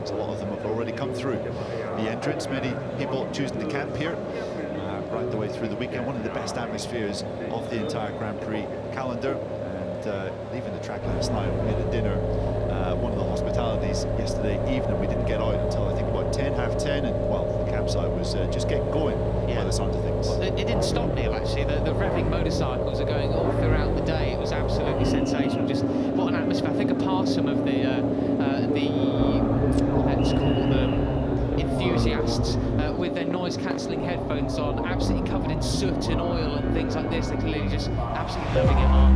A lot of them have already come through the entrance. Many people choosing to camp here right the way through the weekend. One of the best atmospheres of the entire Grand Prix calendar. And leaving the track last night, we had a dinner, one of the hospitalities yesterday evening. We didn't get out until I think about 10, half 10, and well, the campsite was just getting going by the sound of things. Well, it didn't stop, Neil, actually. The revving motorcycles are going all throughout the day. It was absolutely sensational. Just what an atmosphere. I think apart some of the let's call them enthusiasts with their noise-cancelling headphones on, absolutely covered in soot and oil and things like this. They're clearly just absolutely loving it on.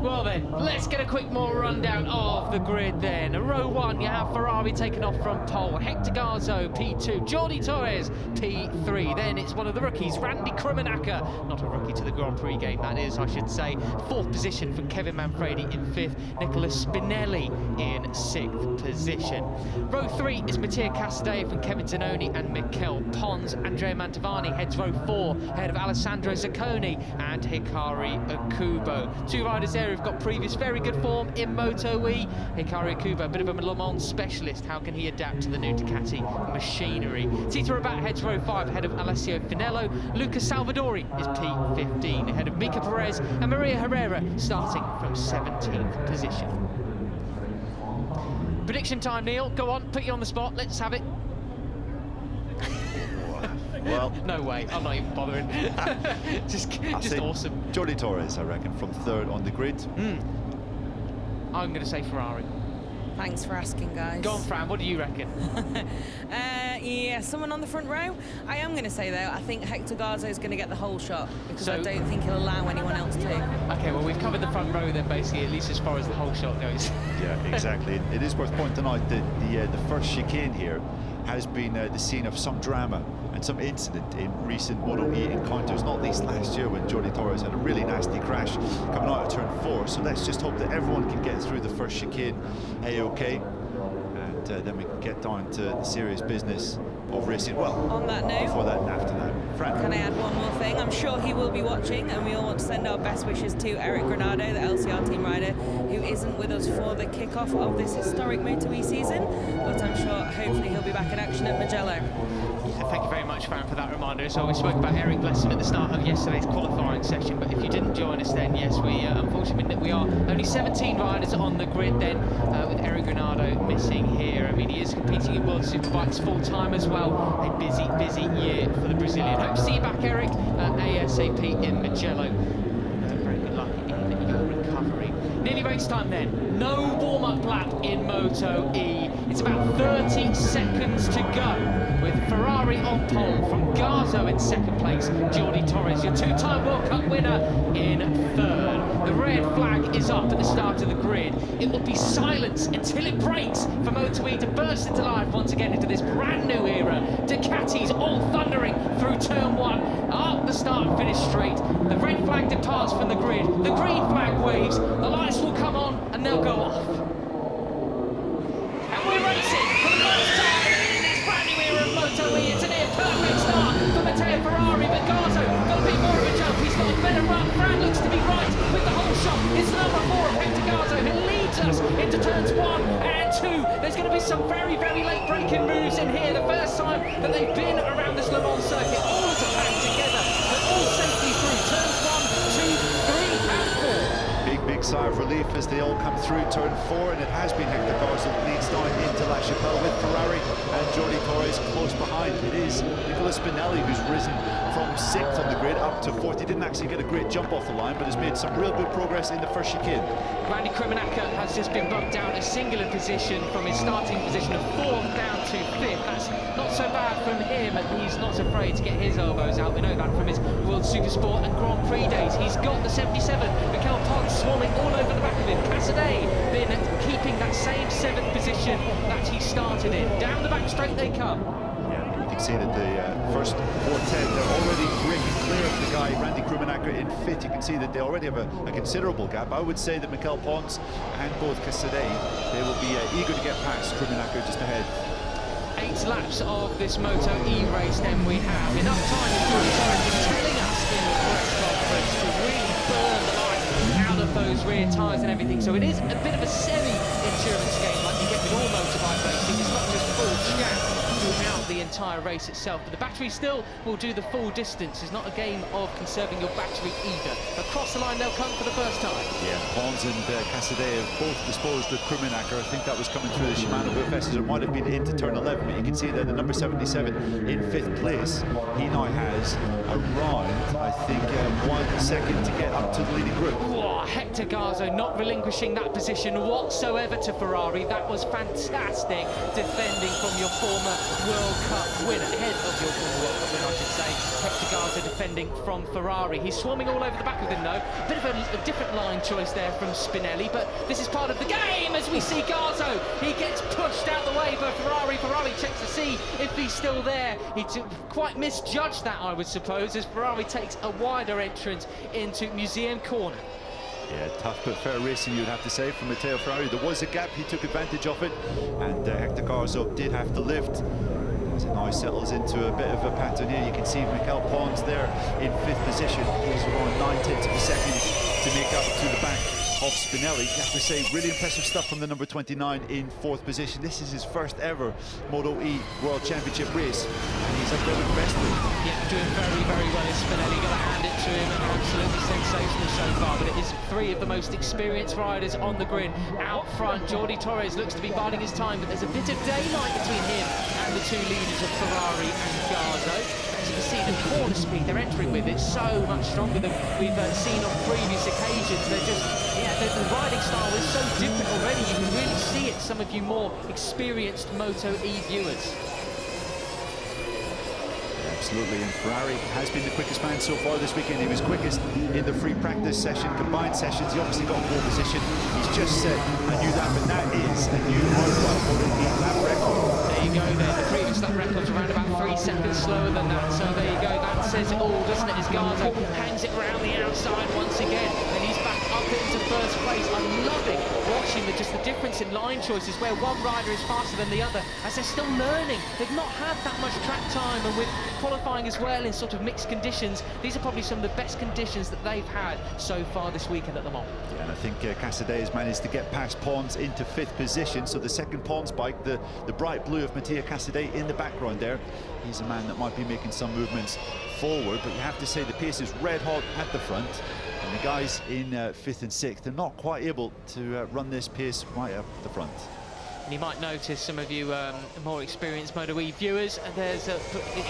Well then, let's get a quick more rundown of the grid then. Row 1, you have Ferrari taken off from pole, Hector Garzo P2, Jordi Torres P3. Then it's one of the rookies, Randy Krummenacher, not a rookie to the Grand Prix game, that is, I should say. 4th position from Kevin Manfredi in 5th, Nicolas Spinelli in 6th position. Row 3 is Mattia Casadei from Kevin Zanoni and Mikel Pons. Andrea Mantovani heads row 4 ahead of Alessandro Zacconi and Hikari Akubo. 2 riders there who've got previous very good form in MotoE. Hikari Akubo, a bit of a Le Mans specialist. How can he adapt to the new Ducati machinery? Tito Rabat heads row 5 ahead of Alessio Finello. Lucas Salvadori is P15 ahead of Mika Perez and Maria Herrera starting from 17th position. Prediction time, Neil. Go on, put you on the spot. Let's have it. Well, no way, I'm not even bothering. just awesome. Jordi Torres, I reckon, from 3rd on the grid. I'm going to say Ferrari. Thanks for asking, guys. Go on, Fran, what do you reckon? Yeah, someone on the front row. I am going to say, though, I think Hector Garzo is going to get the whole shot, because I don't think he'll allow anyone else to. Okay, well, we've covered the front row then, basically, at least as far as the whole shot goes. Yeah, exactly. It is worth pointing out that the first chicane here has been the scene of some drama and some incident in recent MotoE encounters, not least last year when Jordi Torres had a really nasty crash coming out of turn 4. So let's just hope that everyone can get through the first chicane A-OK, and then we can get down to the serious business of racing. Well, on that note, before that and after that, Fran. Can I add one more thing? I'm sure he will be watching, and we all want to send our best wishes to Eric Granado, the LCR team rider, who isn't with us for the kickoff of this historic MotoE season, but I'm sure hopefully he'll be back in action at Mugello. Yeah, thank you very much, Fran, for that reminder. So we spoke about Eric, bless him, at the start of yesterday's qualifying session, but if you didn't join us then, yes, we unfortunately we are only 17 riders on the grid then, with Eric Granado missing here. I mean, he is competing in World Superbikes full-time as well. A busy, busy year for the Brazilian. Hope to see you back, Eric, ASAP in Mugello. Very good luck in your recovery. Nearly race time then. No warm-up lap in MotoE. It's about 30 seconds to go, with Ferrari on pole, from Garzo in 2nd place, Jordi Torres, your 2-time World Cup winner, in 3rd. The red flag is up at the start of the grid. It will be silence until it breaks for MotoE to burst into life once again into this brand new era. Ducati's all thundering through turn 1, up the start and finish straight. The red flag departs from the grid, the green flag waves, the lights will come on and they'll go off. And we're racing for the first time in this brand new era of MotoE. It's a near perfect start for Matteo Ferrari, but Garzo got a bit more of a jump. He's got a better run. Fran looks to be right with the whole shot. It's number 4 of Hector Garzo who leads us into turns 1 and 2. There's going to be some very, very late braking moves in here. The first time that they've been around this Le Mans circuit, all as a pack together, but all safely through turns 1, 2, 3 and 4. Big sigh of relief as they all come through turn 4, and it has been Hector Garzo that leads down into La Chapelle with Ferrari and Jordi Torres close behind. It is Nicolas Spinelli who's risen from 6th on the grid up to 4th. He didn't actually get a great jump off the line, but has made some real good progress in the first chicane. Randy Krummenacher has just been bumped down a singular position from his starting position of 4th down to 5th. That's not so bad from him, and he's not afraid to get his elbows out. We know that from his World Supersport and Grand Prix days. He's got the 77. Mikel Pons swarming all over the back of him. Casadei been keeping that same 7th position that he started in. Down the back straight they come. Yeah, you can see that the first 410, they're already breaking clear of the guy, Randy Krummenacher, in 5th. You can see that they already have a considerable gap. I would say that Mikel Pons and both Casadei, they will be eager to get past Krummenacher just ahead. 8 laps of this MotoE race then we have. Enough time, as Jordi Torres was telling us in the press conference, to really burn the life out of those those rear tyres and everything. So it is a bit of a semi-endurance game like you get with all motorbike racing. It's not just full shaft throughout the entire race itself, but the battery still will do the full distance. It's not a game of conserving your battery either. Across the line they'll come for the first time. Yeah, Pons and Casadei have both disposed of Krummenacher. I think that was coming through the Shimano Bufes. It might have been into turn 11, but you can see that the number 77 in 5th place. He now has around, I think, 1 second to get up to the leading group. Whoa, Hector Garzo not relinquishing that position whatsoever to Ferrari. That was fantastic defending from your former World Cup winner, ahead of your former World Cup winner, I should say. Hector Garzo defending from Ferrari. He's swarming all over the back of him though. A bit of a different line choice there from Spinelli, but this is part of the game as we see Garzo. He gets pushed out the way by Ferrari. Ferrari checks to see if he's still there. He quite misjudged that, I would suppose, as Ferrari takes a wider entrance into Museum Corner. Yeah, tough but fair racing, you'd have to say, from Matteo Ferrari. There was a gap, he took advantage of it, and Hector Garzo did have to lift. As it now settles into a bit of a pattern here, you can see Mikel Pons there in 5th position. He's around 9/10 of a second to make up to the back of Spinelli. You have to say, really impressive stuff from the number 29 in 4th position. This is his first ever MotoE World Championship race, and he's up there with the best of them. Yeah, doing very, very well is Spinelli. Got to hand it to him. Absolutely sensational so far, but it is 3 of the most experienced riders on the grid. Out front, Jordi Torres looks to be biding his time, but there's a bit of daylight between him and the 2 leaders of Ferrari and Garzo. As you can see, the corner speed they're entering with is so much stronger than we've seen on previous occasions. They're just, yeah, the riding style is so different already. You can really see it, some of you more experienced MotoE viewers. Absolutely, and Ferrari has been the quickest man so far this weekend. He was quickest in the free practice session, combined sessions. He obviously got pole position. He's just set a new lap, and that is a new MotoE lap record. There you go then. The previous lap record's around about 3 seconds slower than that. So there you go. That says it all, doesn't it? As Garzo hangs it around the outside once again, and he's back up into 1st place. I'm loving watching just the difference in line choices, where one rider is faster than the other, as they're still learning. They've not had that much track time, and with qualifying as well in sort of mixed conditions, these are probably some of the best conditions that they've had so far this weekend at the moment. Yeah, and I think Casadei has managed to get past Pons into 5th position, so the second Pons bike, the bright blue of Mattia Casadei in the background there, he's a man that might be making some movements forward, but you have to say the pace is red hot at the front, and the guys in 5th and 6th, they're not quite able to run this pace right up the front. And you might notice, some of you more experienced MotoE viewers, there's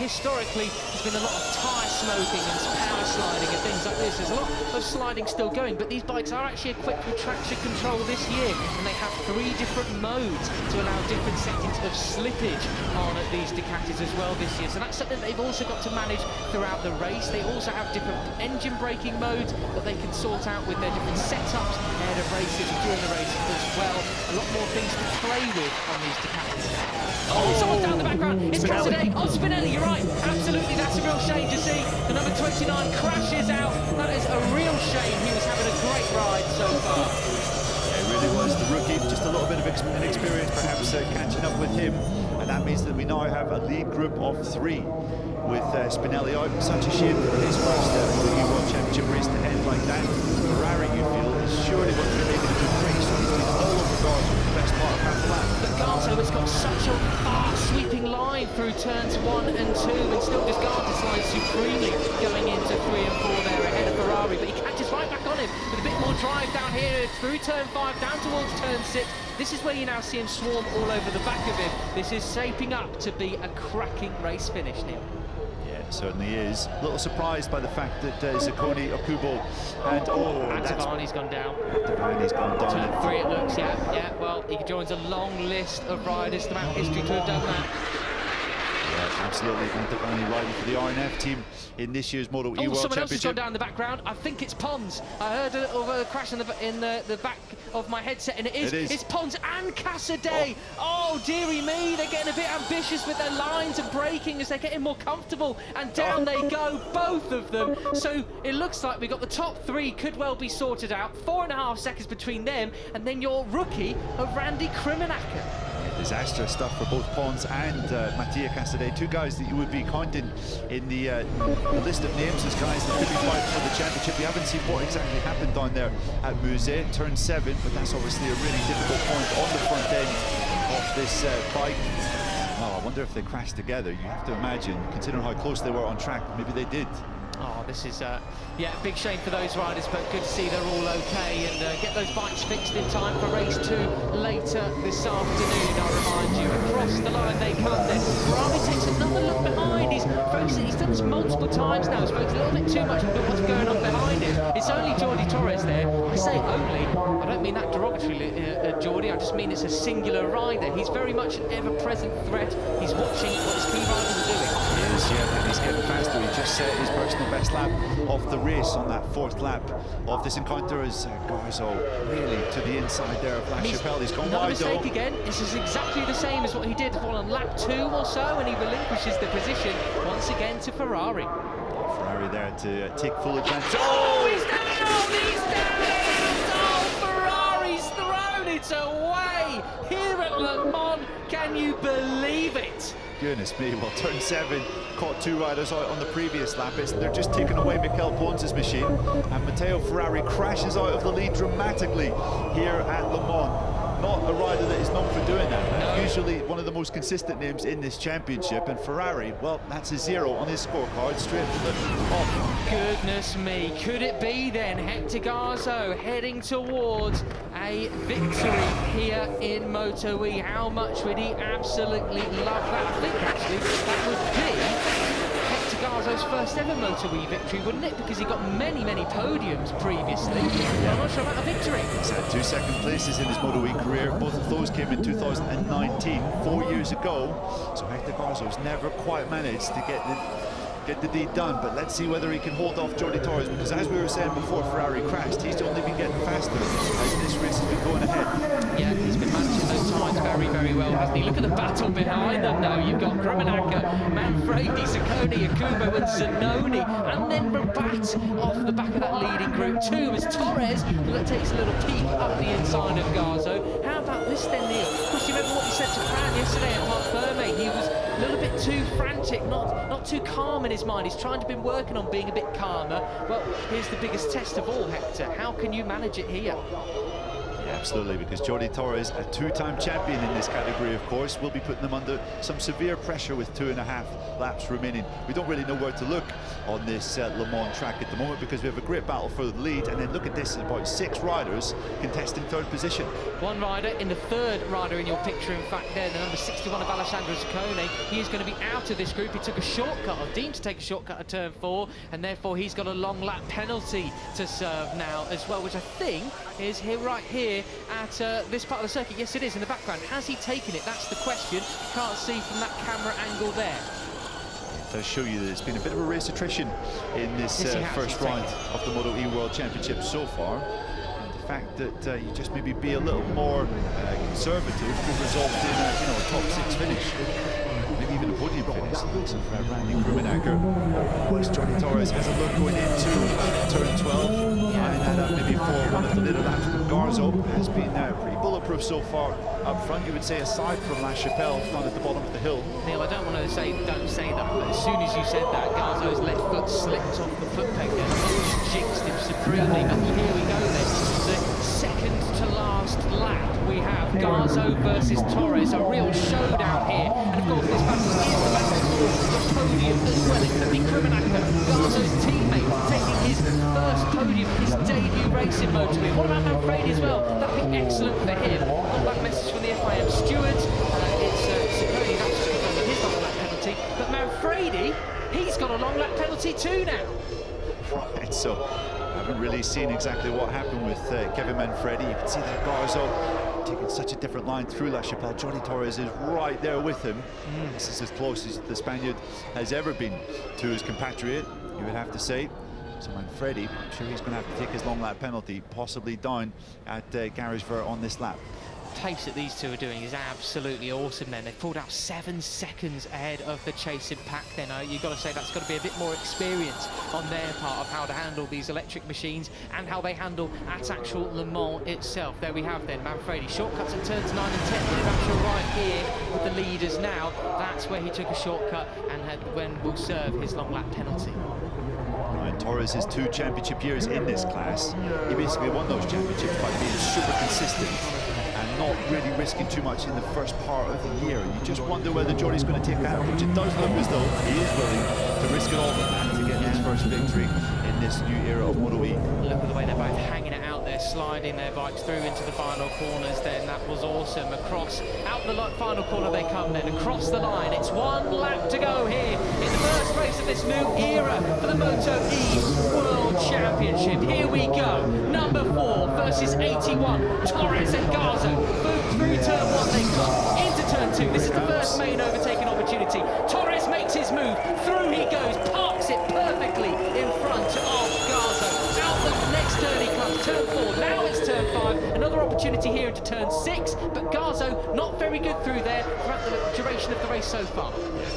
historically there's been a lot of tyre smoking and power sliding and things like this. There's a lot of sliding still going, but these bikes are actually equipped with traction control this year, and they have 3 different modes to allow different settings of slippage on these Ducatis as well this year. So that's something they've also got to manage throughout the race. They also have different engine braking modes that they can sort out with their different setups ahead of races and during the races as well. A lot more things to play with on these Ducatis. Oh, someone down the background. It's Casadei. Oh, Spinelli, you're right. Absolutely, that's a real shame to see. The number 29 crashes out. That is a real shame. He was having a great ride so far. Yeah, it really was. The rookie, just a little bit of inexperience perhaps catching up with him. And that means that we now have a lead group of 3 with Spinelli out. Such a shame for his first MotoE World Championship race to end like that. Ferrari, you feel, is surely what they're able to do great. So he's been all over Garzo for the best part of half the lap. But Garzo has got such a fast sweeping line through turns 1 and 2, and still just Garzo slides supremely going into 3 and 4 there ahead of Ferrari, but he catches right back on him with a bit more drive down here through turn 5 down towards turn 6. This is where you now see him swarm all over the back of him. This is shaping up to be a cracking race finish, Neil. Certainly is. A little surprised by the fact that Zacconi, Okubo, and Tavani's gone down. Tavani's gone down. Turn 3 it looks, yeah. Well, he joins a long list of riders throughout history to have done that. Yeah, absolutely. Tavani riding for the RNF team in this year's MotoE World Championship. Someone else has gone down in the background. I think it's Pons. I heard a crash in the back of my headset, and it is. It's Pons and Casadei. Oh, dearie me, they're getting a bit ambitious with their lines and braking as they're getting more comfortable, and down they go, both of them. So it looks like we got the top 3 could well be sorted out. 4.5 seconds between them, and then your rookie of Randy Krummenacher. disastrous stuff for both Pons and Mattia Casadei, two guys that you would be counting in the list of names as guys that could be fighting for the championship. We haven't seen what exactly happened down there at Musée, turn 7, but that's obviously a really difficult point on the front end of this bike. Oh, I wonder if they crashed together. You have to imagine, considering how close they were on track, maybe they did. Oh, this is, yeah, big shame for those riders, but good to see they're all okay and get those bikes fixed in time for race 2 later this afternoon. I remind you, across the line they come then. Ferrari takes another look behind. He's done this multiple times now. He's focused a little bit too much about what's going on behind him. It's only Jordi Torres there. I say only, I don't mean that derogatorily, Jordi, I just mean it's a singular rider. He's very much an ever-present threat. He's watching what his key riders are doing. He is, yeah, and he's getting faster. He just set his personal best lap of the race on that 4th lap of this encounter as Carazo really to the inside there of La Chapelle. He's gone wide though. Mistake again. This is exactly the same as what he did on lap 2 or so, and he relinquishes the position once again to Ferrari. Ferrari there to take full advantage. Oh, he's down! He's down! Oh, Ferrari's thrown it away here at Le Mans. Can you believe it? Goodness me, well, turn 7 caught 2 riders out on the previous lap. They're just taking away Mikel Pons' machine, and Matteo Ferrari crashes out of the lead dramatically here at Le Mans. Not a rider that is known for doing that. No. Usually one of the most consistent names in this championship, and Ferrari, well, that's a 0 on his scorecard straight from the off. Goodness me, could it be then Hector Garzo heading towards a victory here in MotoE? How much would he absolutely love that? I think actually that would be Hector Garzo's first ever MotoE victory, wouldn't it? Because he got many, many podiums previously. I'm not sure about a victory. He's had 2 second places in his MotoE career. Both of those came in 2019, 4 years ago. So Hector Garzo's never quite managed to get the deed done, but let's see whether he can hold off Jordi Torres, because as we were saying before Ferrari crashed, he's only been getting faster as this race has been going ahead. Yeah, he's been managing those times very, very well, hasn't he? Look at the battle behind them now. You've got Krummenacher, Manfredi, Ciccone, Yakubo and Zanoni, and then Rabat off the back of that leading group 2 as Torres takes a little peek up the inside of Garzo. How about this then, Neil? Of course, you remember what we said to Fran yesterday at Parc Ferme. He was a little bit too frantic, not too calm in his mind. He's trying to be working on being a bit calmer. Well, here's the biggest test of all, Hector. How can you manage it here? Yeah, absolutely, because Jordi Torres, a 2-time champion in this category, of course, will be putting them under some severe pressure with 2.5 laps remaining. We don't really know where to look on this Le Mans track at the moment, because we have a great battle for the lead, and then look at this, about 6 riders contesting 3rd position. One rider in the 3rd rider in your picture, in fact, there, the number 61 of Alessandro Ciccone. He is going to be out of this group. He took a shortcut, or deemed to take a shortcut at turn 4, and therefore he's got a long lap penalty to serve now as well, which I think is here, right here at this part of the circuit. Yes, it is in the background. Has he taken it? That's the question. Can't see from that camera angle there. It does show you that it's been a bit of a race attrition in this first round of the MotoE World Championship so far. And the fact that you just maybe be a little more conservative could result in a top 6 finish. Maybe even a podium finish. So Randy Krummenacher, as Jordi Torres has a look going into turn 12. Lining that up maybe for one of the little laps. Garzo has been pretty bulletproof so far up front, you would say, aside from La Chapelle down at the bottom of the hill. Neil, I don't want to say don't say that, but as soon as you said that, Garzo's left foot slipped off the foot peg there. Almost jinxed him supremely, but here we go then. The second to last lap, we have Garzo versus Torres, a real showdown here. And of course, this battle is the battle for the podium as well. It could be Krummenacher, Garzo's teammate, taking his first podium, his debut race in MotoE. What about Manfredi as well? That'd be excellent for him. Got that message from the FIM steward. It's Ciccone, that's just confirming his long lap penalty. But Manfredi, he's got a long lap penalty too now. Right, so I haven't really seen exactly what happened with Kevin Manfredi. You can see that Garzo taking such a different line through La Chapelle. Jordi Torres is right there with him. This is as close as the Spaniard has ever been to his compatriot, you would have to say. So Manfredi, I'm sure he's going to have to take his long lap penalty, possibly down at Garage Ver on this lap. pace that these two are doing is absolutely awesome then. They've pulled out 7 seconds ahead of the chasing pack then. You've got to say that's got to be a bit more experience on their part of how to handle these electric machines and how they handle at actual Le Mans itself. There we have then Manfredi. Shortcuts at turns 9 and 10. We're actually right here with the leaders now. That's where he took a shortcut and when will serve his long lap penalty. And Torres has 2 championship years in this class. He basically won those championships by being super consistent and not really risking too much in the first part of the year. You just wonder whether Jordy's going to take that approach. It does look as though he is willing to risk it all for that to get his first victory in this new era of MotoE. Look at the way they're both hanging it out there, sliding their bikes through into the final corners then. That was awesome. Across, out the final corner they come then, across the line. It's 1 lap to go here in the first race of this new era for the MotoE World Championship. Here we go. Number 4 versus 81. Torres and Garza. Boom, through turn 1 they come. Into turn 2. This is the first main overtaking opportunity. Torres makes his move. Through he goes. Parks it perfectly in front of Garza. Out the next turn he comes. Turn 4. Now it's turn 5. Another opportunity here into turn 6. But Garza not very good through there throughout the duration of the race so far.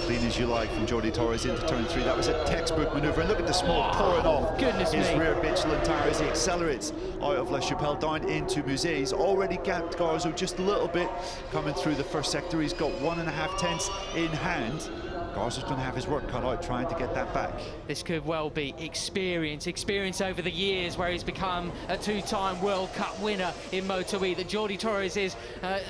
Clean as you like from Jordi Torres into turn 3. That was a textbook manoeuvre. And look at the smoke pouring off his rear Michelin tyre as he accelerates out of La Chapelle down into Musée. He's already gapped Garzo just a little bit coming through the first sector. He's got 1.5 tenths in hand. Garza's going to have his work cut out trying to get that back. This could well be experience over the years where he's become a 2-time World Cup winner in MotoE that Jordi Torres is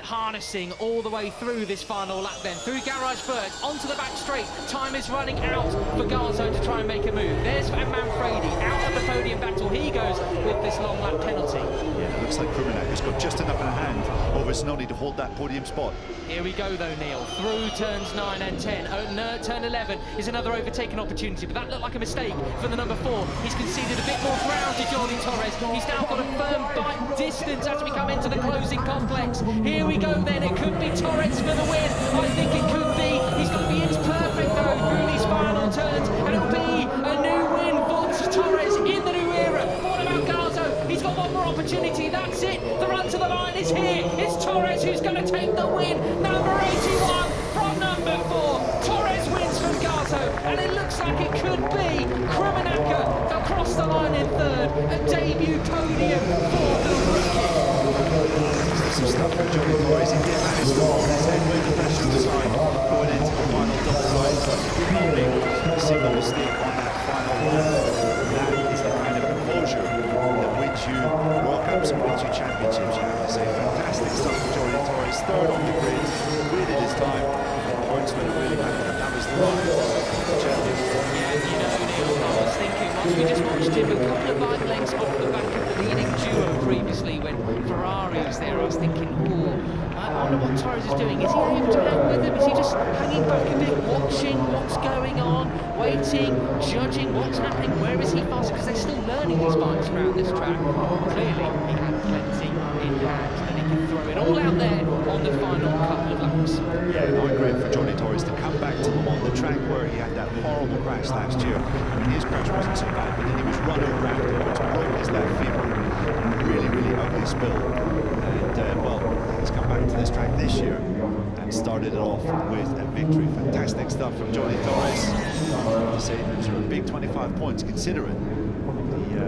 harnessing all the way through this final lap then. Through Garage Berg, onto the back straight. Time is running out for Garzo to try and make a move. There's Manfredi, out of the podium battle. He goes with this long lap penalty. Yeah, it looks like Krumenac has got just enough in hand over Zanoni to hold that podium spot. Here we go though, Neil. Through turns 9 and 10. Turn 11 is another overtaken opportunity, but that looked like a mistake for the number 4. He's conceded a bit more ground to Jordi Torres. He's now got a firm bike distance as we come into the closing complex. Here we go then. It could be Torres for the win. I think it could be. He's got the inch perfect though through these final turns, and it'll be a new win for Torres in the new era. What about Garzo? He's got one more opportunity. That's it. The run to the line is here. It's Torres who's going to take the win. Number 81 from number 4. Torres wins from Garzo, and it looks like it could be Krumenac across the line in 3rd. A debut podium for the rookie. Some stuff from Jordi Torres. He did manage to hold his head with the pressure on the side going into the final double line, but probably a single mistake on that final lap. That is the kind of composure that wins you World Cups and wins you championships, you have to say. Fantastic stuff from Jordi Torres. 3rd on the grid, waited his time. Portsmouth really happy that was the run for the champion. Yeah, you know, Neil, I was thinking, once we just watched him a couple of bike lengths off the back of the leading duo previously when Ferrari was there, I was thinking, ooh, I wonder what Torres is doing. Is he able to hang with him? Is he just hanging back a bit, watching what's going on, waiting, judging what's happening? Where is he faster? Because they're still learning these bikes around this track. Clearly, he had plenty in hand and he can throw it all out there on the final couple of laps. Yeah, not great for Jordi Torres to come back to Le Mans, the track where he had that horrible crash last year. I mean, his crash wasn't so bad, but then he was run over afterwards, broke his left femur. Really, really ugly spill. And, well, he's come back to this track this year and started it off with a victory. Fantastic stuff from Jordi Torres. To say those are a big 25 points considering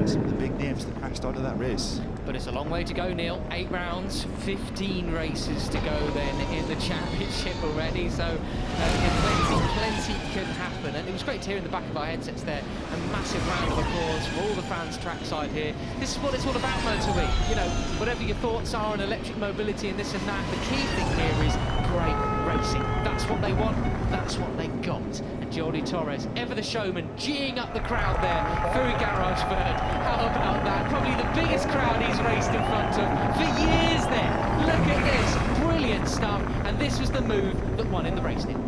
some of the big names that crashed out of that race. But it's a long way to go, Neil. 8 rounds, 15 races to go then in the championship already. So plenty can happen. And it was great to hear in the back of our headsets there a massive round of applause for all the fans trackside here. This is what it's all about, MotoE. You know, whatever your thoughts are on electric mobility and this and that, the key thing here is great racing. That's what they want. That's what they got. And Jordi Torres, ever the showman, geeing up the crowd there through Garage Berg. How about that? Probably the biggest crowd he's raced in front of for years there. Look at this, brilliant stuff. And this was the move that won in the race, Neil.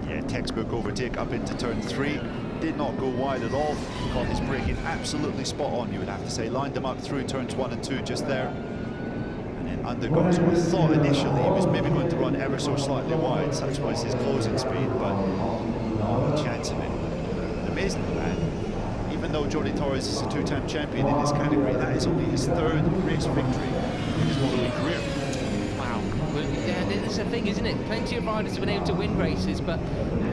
Yeah, textbook overtake up into turn 3. Did not go wide at all. Got his braking absolutely spot on, you would have to say. Lined them up through turns 1 and 2 just there. And then under Garza. I thought initially he was maybe going to run ever so slightly wide. Such was his closing speed, but not a chance of it. Amazing, man. Even though Jordi Torres is a 2-time champion in his category, that is only his 3rd race victory in his MotoE career. a thing, isn't it? Plenty of riders have been able to win races, but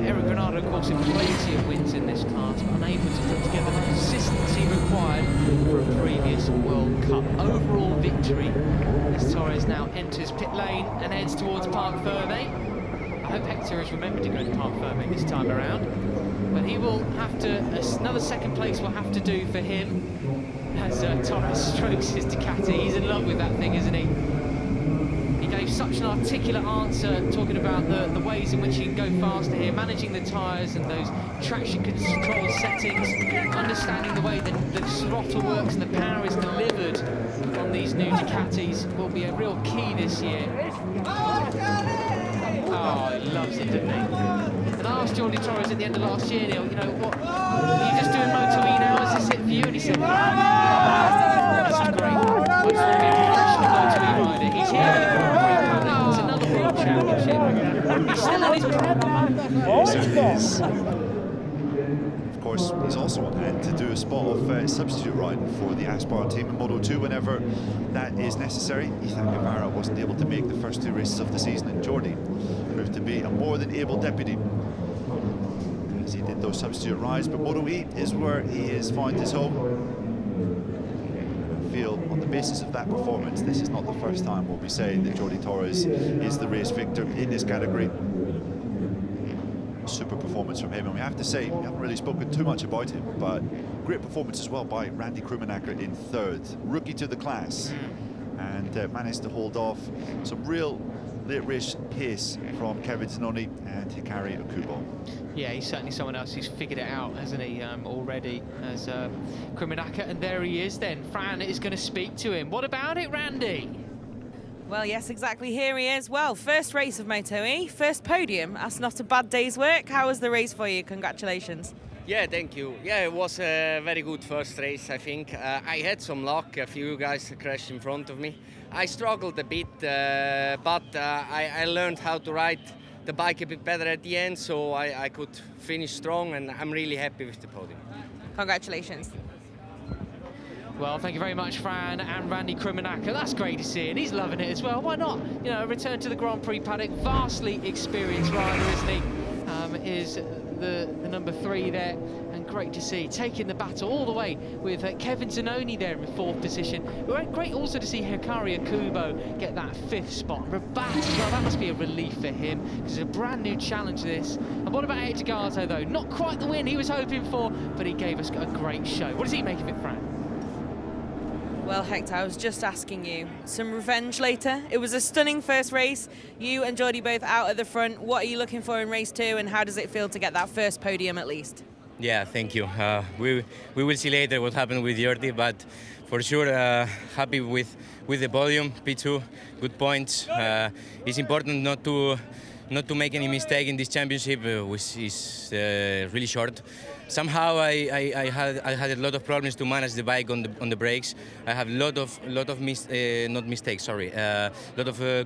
Eric Granado, of course, with plenty of wins in this class, but unable to put together the consistency required for a previous World Cup. Overall victory as Torres now enters pit lane and heads towards Parc Fermé. I hope Hector has remembered to go to Parc Fermé this time around, but he will have to, another second place will have to do for him as Torres strokes his Ducati. He's in love with that thing, isn't he? He gave such an articulate answer talking about the ways in which he can go faster here, managing the tyres and those traction control settings, understanding the way that the throttle works and the power is delivered on these new Ducatis will be a real key this year. Oh, he loves it, doesn't he? And I asked Jordi Torres at the end of last year, Neil, you know, what, are you just doing MotoE now? Is this it for you? And he said, that's great. I just want to be a professional MotoE rider. He's here in the Grand Prix paddock. It's another World Championship. He's still on his Yes, it is. Of course, he's also on hand to do a spot of substitute riding for the Aspar team in Moto2 whenever that is necessary. Ethan Guevara wasn't able to make the first 2 races of the season, and Jordi proved to be a more than able deputy as he did those substitute rides. But MotoE is where he has found his home. I feel on the basis of that performance, this is not the first time we'll be saying that Jordi Torres is the race victor in this category. Super performance from him, and we have to say, we haven't really spoken too much about him, but great performance as well by Randy Krummenacher in 3rd, rookie to the class, and managed to hold off some real late race pace from Kevin Zanoni and Hikari Okubo. Yeah, he's certainly someone else who's figured it out, hasn't he, already, as Krummenacher, and there he is then. Fran is going to speak to him. What about it, Randy? Well, yes, exactly. Here he is. Well, first race of MotoE, first podium. That's not a bad day's work. How was the race for you? Congratulations. Yeah, thank you. Yeah, it was a very good first race, I think. I had some luck. A few guys crashed in front of me. I struggled a bit, but I learned how to ride the bike a bit better at the end, so I could finish strong, and I'm really happy with the podium. Congratulations. Well, thank you very much, Fran and Randy Krummenacher. That's great to see, and he's loving it as well. Why not? You know, a return to the Grand Prix paddock. Vastly experienced rider, isn't he? Is the number 3 there, and great to see. Taking the battle all the way with Kevin Zanoni there in 4th position. Great also to see Hikari Okubo get that 5th spot. Rabat as well, that must be a relief for him, because it's a brand new challenge, this. And what about Hector Garzo, though? Not quite the win he was hoping for, but he gave us a great show. What does he make of it, Fran? Well, Hector, I was just asking you, some revenge later. It was a stunning first race. You and Jordi both out at the front. What are you looking for in race 2, and how does it feel to get that first podium at least? Yeah, thank you. We will see later what happened with Jordi, but for sure happy with the podium. P2, good points. It's important not to make any mistake in this championship, which is really short. Somehow I had a lot of problems to manage the bike on the brakes. I have lot of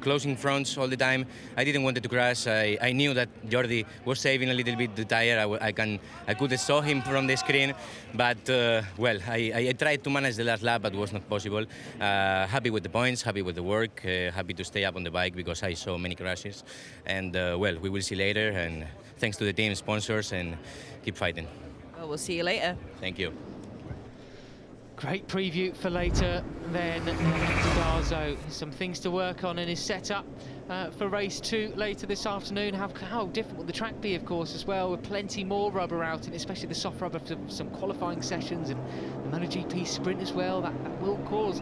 closing fronts all the time. I didn't want to crash. I knew that Jordi was saving a little bit the tire. I could saw him from the screen, but well, I tried to manage the last lap, but it was not possible. Happy with the points, happy with the work, happy to stay up on the bike because I saw many crashes. And well, we will see later. And thanks to the team sponsors, and keep fighting. Well, we'll see you later. Thank you. Great preview for later then. Carazo, some things to work on in his setup for race 2 later this afternoon. How different will the track be, of course, as well, with plenty more rubber out, and especially the soft rubber for some qualifying sessions, and the MotoGP sprint as well. That will cause,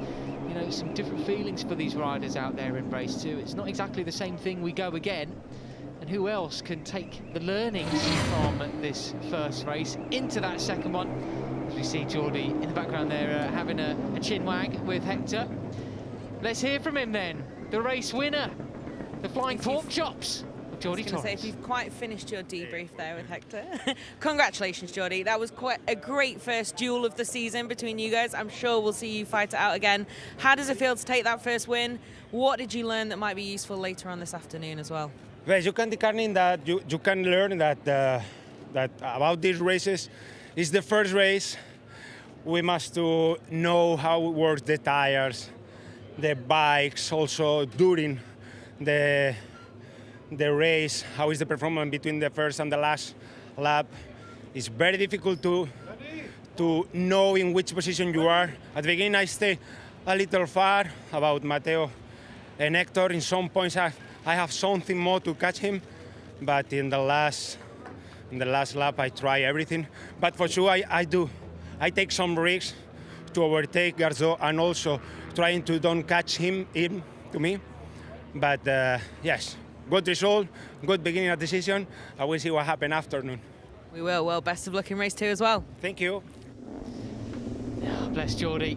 you know, some different feelings for these riders out there in race 2. It's not exactly the same thing. We go again. And who else can take the learnings from this first race into that second one? As we see Jordi in the background there having a chin wag with Hector. Let's hear from him then. The race winner, the flying pork chops of Jordi Torres. Say, if you've quite finished your debrief there with Hector, congratulations, Jordi. That was quite a great first duel of the season between you guys. I'm sure we'll see you fight it out again. How does it feel to take that first win? What did you learn that might be useful later on this afternoon as well? Well, you can determine that you can learn that about these races. It's the first race. We must to know how it works, the tires, the bikes, also during the the race, how is the performance between the first and the last lap. It's very difficult to know in which position you are. At the beginning, I stay a little far about Matteo and Hector. In some points, I have something more to catch him, but in the last lap, I try everything. But for sure, I take some risks to overtake Carazo and also trying to don't catch him in to me. But yes, good result, good beginning of the season. I will see what happens afternoon. We will. Well, best of luck in race 2 as well. Thank you. Oh, bless Jordi.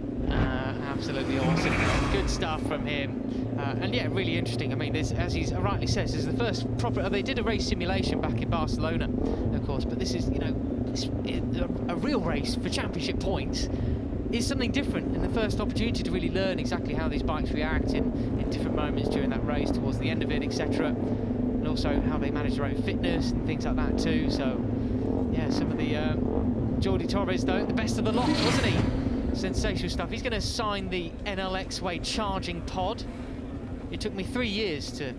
Absolutely awesome. Good stuff from him. And yeah, really interesting. I mean, this, as he rightly says, this is the first proper. They did a race simulation back in Barcelona, of course, but this is, you know, a real race for championship points is something different, and the first opportunity to really learn exactly how these bikes react in different moments during that race, towards the end of it, etc. And also how they manage their own fitness and things like that too. So yeah, some of the Jordi Torres, though, the best of the lot, wasn't he? Sensational stuff. He's going to sign the NLX Way charging pod. It took me 3 years to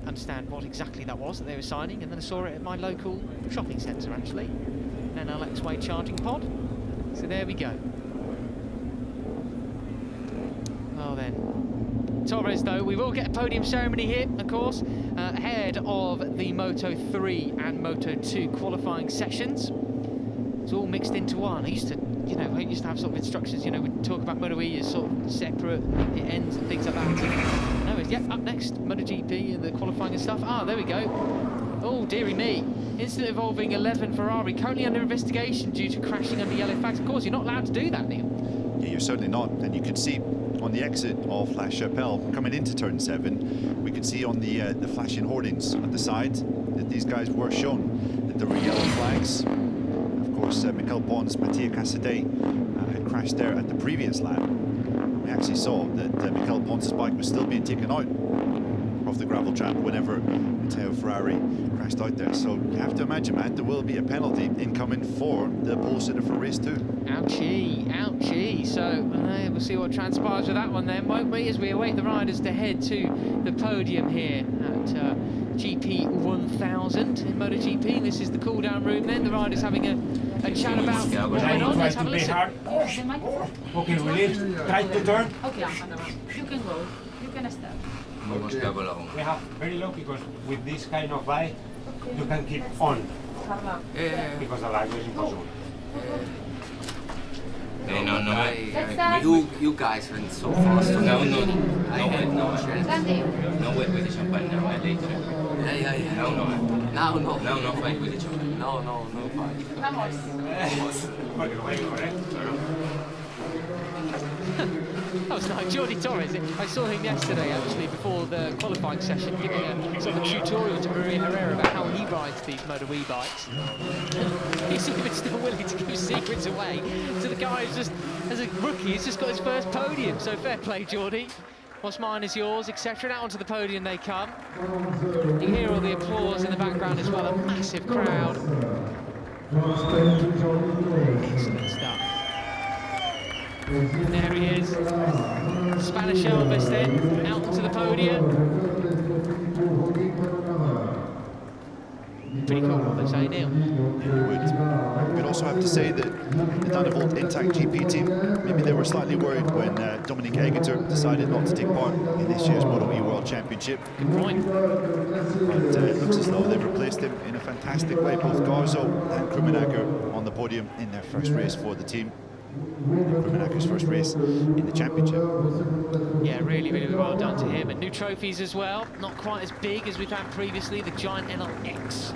understand what exactly that was that they were signing, and then I saw it at my local shopping centre, actually. An NLX Way charging pod. So there we go. Well then, Torres, though, we will get a podium ceremony here, of course, ahead of the Moto3 and Moto2 qualifying sessions. It's all mixed into one. I used to have sort of instructions, we'd talk about MotoE as sort of separate, it ends and things like that. And, no, yeah, up next, MotoGP and the qualifying and stuff. Ah, there we go. Oh, dearie me. Incident involving 11 Ferrari, currently under investigation due to crashing under yellow flags. Of course, you're not allowed to do that, Neil. Yeah, you're certainly not. And you can see on the exit of La Chapelle, coming into turn 7, we could see on the flashing hoardings at the side that these guys were shown that there were yellow flags. Of course, Mikel Pons, Mattia Casadei had crashed there at the previous lap. We actually saw that Mikel Pons' bike was still being taken out of the gravel trap whenever Matteo Ferrari crashed out there. So you have to imagine, Matt, there will be a penalty incoming for the pole sitter for race 2. Ouchie, ouchie. So we'll see what transpires with that one then, won't we, as we await the riders to head to the podium here at GP 1000 in MotoGP. This is the cool-down room then, the riders having a chat about what's going on. Let's have a listen. Okay, Willie, try to turn. Okay, you can go. You can start. We have very low because with this kind of bike, you can keep on. Because the light is impossible. You guys went so fast. No, I had no chance. No, wait with the champagne now, later. Yeah. No, fight with the champagne. No That was like Jordi Torres. I saw him yesterday, actually, before the qualifying session, giving a sort of tutorial to Maria Herrera about how he rides these MotoE bikes. He's even still willing to give secrets away to the guy who's just, as a rookie, he's just got his first podium. So fair play, Jordi. What's mine is yours, etc. Now onto the podium they come. You hear all the applause in the background as well, a massive crowd. Excellent stuff. And there he is, Spanish Elvis then, out onto the podium. Pretty cool, what they say, Neil. Yeah, you would also have to say that the Danivolt Intact GP team, maybe they were slightly worried when Dominic Egeter decided not to take part in this year's MotoE World Championship. Good point. But it looks as though they've replaced him in a fantastic way. Both Carazo and Krummenacher on the podium in their first race for the team. Krummenacher's first race in the championship. Yeah, really, really well done to him. And new trophies as well, not quite as big as we've had previously. The giant NLX.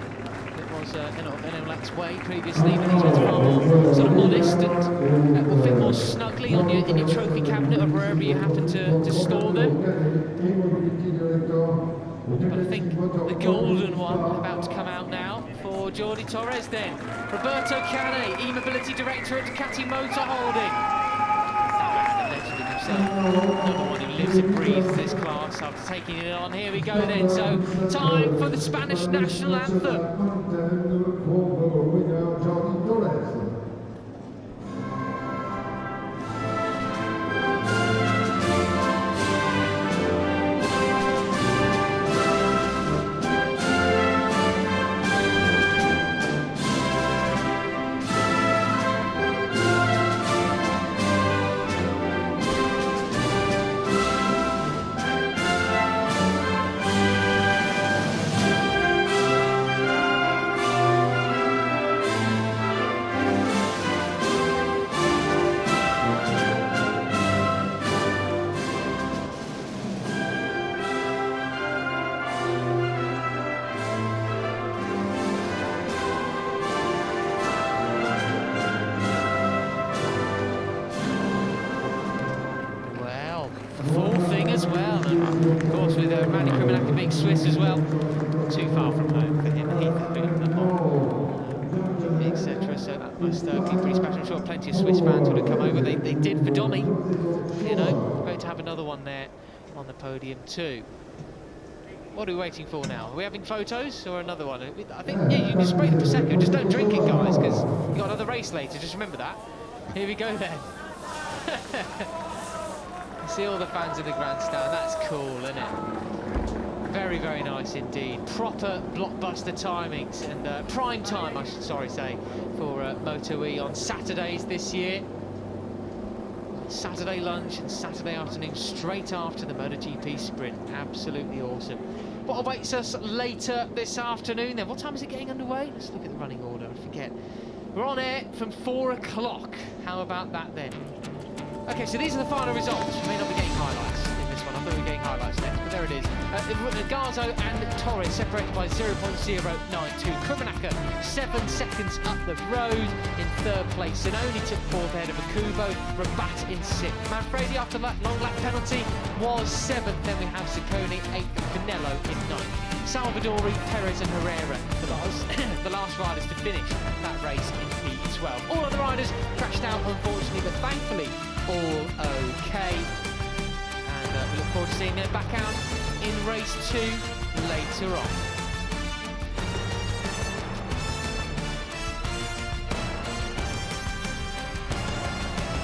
It was NLX Way previously, but these ones are far more sort of modest and will fit more snugly on in your trophy cabinet or wherever you happen to store them. But I think the golden one about to come out now for Jordi Torres then. Roberto Cane, e-mobility director at Ducati Motor Holding. The legend in himself, another one who lives and breathes this class after taking it on. Here we go then, so time for the Spanish national anthem. Of course, with Randy Krimenacher being Swiss as well, too far from home for him. Heath etc. So that must be pretty special. I'm sure plenty of Swiss fans would have come over. They did for Domi. You know, great to have another one there on the podium too. What are we waiting for now? Are we having photos or another one? I think, yeah, you can spray the Prosecco. Just don't drink it, guys, because you've got another race later. Just remember that. Here we go then. See all the fans in the grandstand. That's cool, isn't it? Very, very nice indeed. Proper blockbuster timings and prime time, I should say, for MotoE on Saturdays this year. Saturday lunch and Saturday afternoon straight after the MotoGP sprint. Absolutely awesome. What awaits us later this afternoon then? What time is it getting underway? Let's look at the running order. I forget. We're on air from 4 o'clock. How about that then? Okay, so these are the final results. We may not be getting highlights in this one. I thought we were getting highlights next, but there it is. Carazo and Torres separated by 0.092. Krimenacher 7 seconds up the road in 3rd place. Sinoni took 4th ahead of Akubo. Rabat in 6th. Manfredi, after that long lap penalty, was 7th. Then we have Ciccone 8th. Pinello in 9th. Salvadori, Perez and Herrera, the last riders to finish that race in P12. All other riders crashed out, unfortunately, but thankfully all okay. And we look forward to seeing them back out in race 2 later on.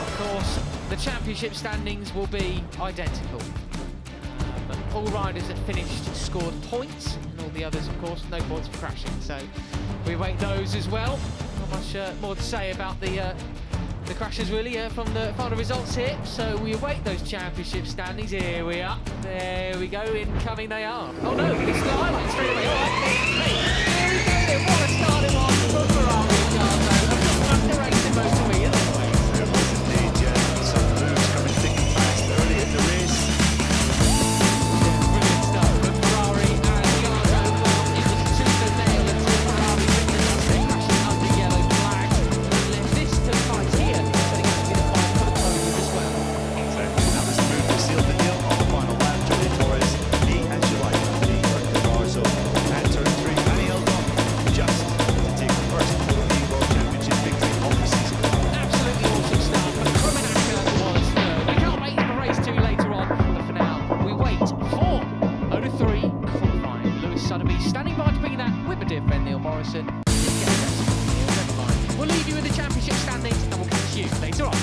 Of course, the championship standings will be identical. All riders that finished scored points, and all the others, of course, no points for crashing. So we await those as well. Not much more to say about the crashes really from the final results here. So we await those championship standings. Here we are. There we go. Incoming they are. Oh no, it's the highlights straight away. All right, here we go. Then what a start it was for Ferrari and Carazo. A race in MotoE, isn't it? There was indeed, yeah. Some moves coming thick and fast early in the race. We'll leave you with the championship standings and we'll catch you later on.